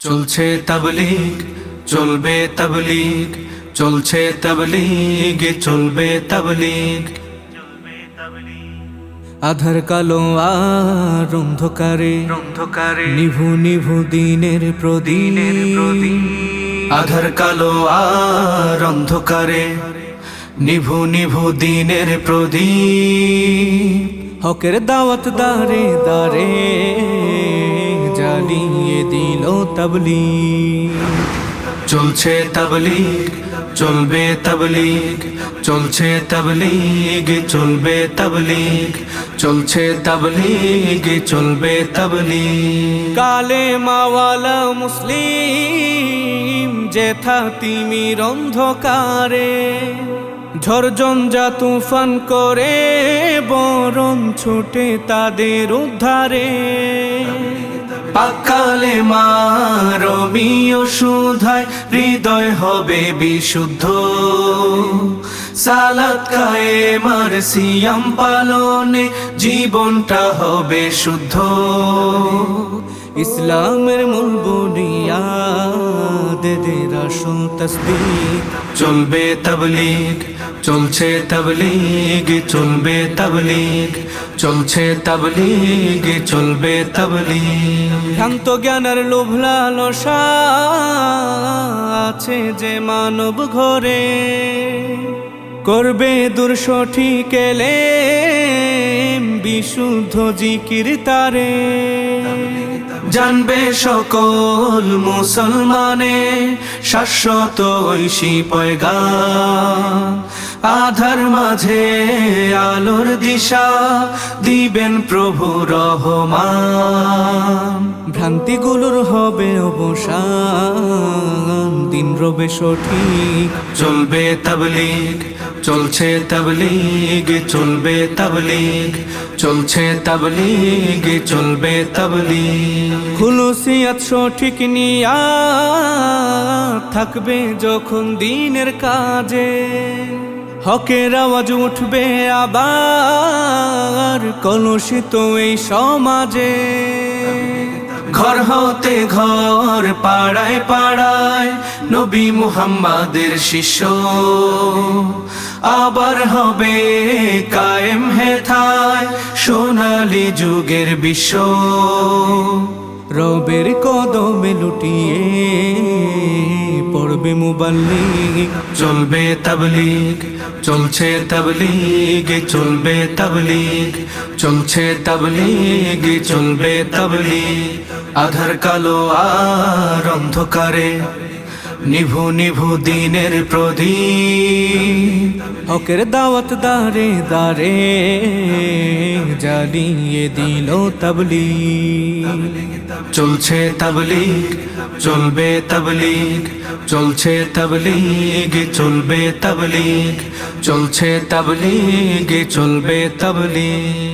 চলছে তাবলীগ, চলবে তাবলীগ, চলছে তাবলীগ, চলবে তাবলীগ। আধার কালো আর অন্ধকারে নিভু নিভু দিনের প্রদীপ। আধার কালো আর অন্ধকারে নিভু নিভু দিনের প্রদীপ। হকের দাওয়াত দারে দারে জ্বালিয়ে দিল তাবলীগ। চলছে তাবলীগ, চলবে তাবলীগ, চলছে তাবলীগ, চলবে তাবলীগ, চলছে তাবলীগ, চলবে তাবলীগ। কালে মাওয়ালা মুসলিম যেথা তিমির অন্ধকারে ঝড়ঝঞ্ঝা তুফান করে বরণ ছুটে তাদের উদ্ধারে। পাকালে মারমীয় সুধায় হৃদয় হবে বিশুদ্ধ। সালাত কায়েম আর সিয়াম পালনে জীবনটা হবে শুদ্ধ। ইসলামের মূল বুনিয়াদের আসল তাসদিক। চলবে তাবলীগ, চলছে তাবলীগ, চলবে তাবলীগ, চলছে তাবলীগ, চলবে তাবলীগ। ভ্রান্ত জ্ঞানের লোভ লালসা আছে যে মানব ঘরে করবে দূর সঠিক এলেম বিশুদ্ধ জিকির তারে। জানবে সকল মুসলমানে শাশ্বত ঐশী পয়গাম। আধার মাঝে আলোর দিশা দিবেন প্রভু রহমান। ভ্রান্তিগুলোর হবে অবসান দিন রবে সঠিক। চলবে তাবলীগ, চলছে তাবলীগ, চলবে তাবলীগ, চলছে তাবলীগ, চলবে তাবলীগ। খুলুসিয়াত সঠিক নিয়াত থাকবে যখন দিনের কাজে হকের আওয়াজ উঠবে আবার কলুষিত এই সমাজে। ঘর হতে ঘর, পাড়ায় পাড়ায় নবী মুহাম্মাদের শিষ্য আবার হবে কায়েম হেথায় সোনালী যুগের বিশ্ব। রবের কদমে লুটিয়ে পড়বে মুবাল্লিগ। চলবে তাবলীগ, চলছে তাবলীগ, চলবে তাবলীগ, চলছে তাবলীগ, চলবে তাবলীগ। আধার কালো আর অন্ধকারে নিভু নিভু দিনের প্রদীপ। হকের দাওয়াত দারে দারে জ্বালিয়ে দিল তাবলীগ। চলছে তাবলীগ, চলবে তাবলীগ, চলছে তাবলীগ, চলবে তাবলীগ, চলছে তাবলীগ, চলবে তাবলীগ।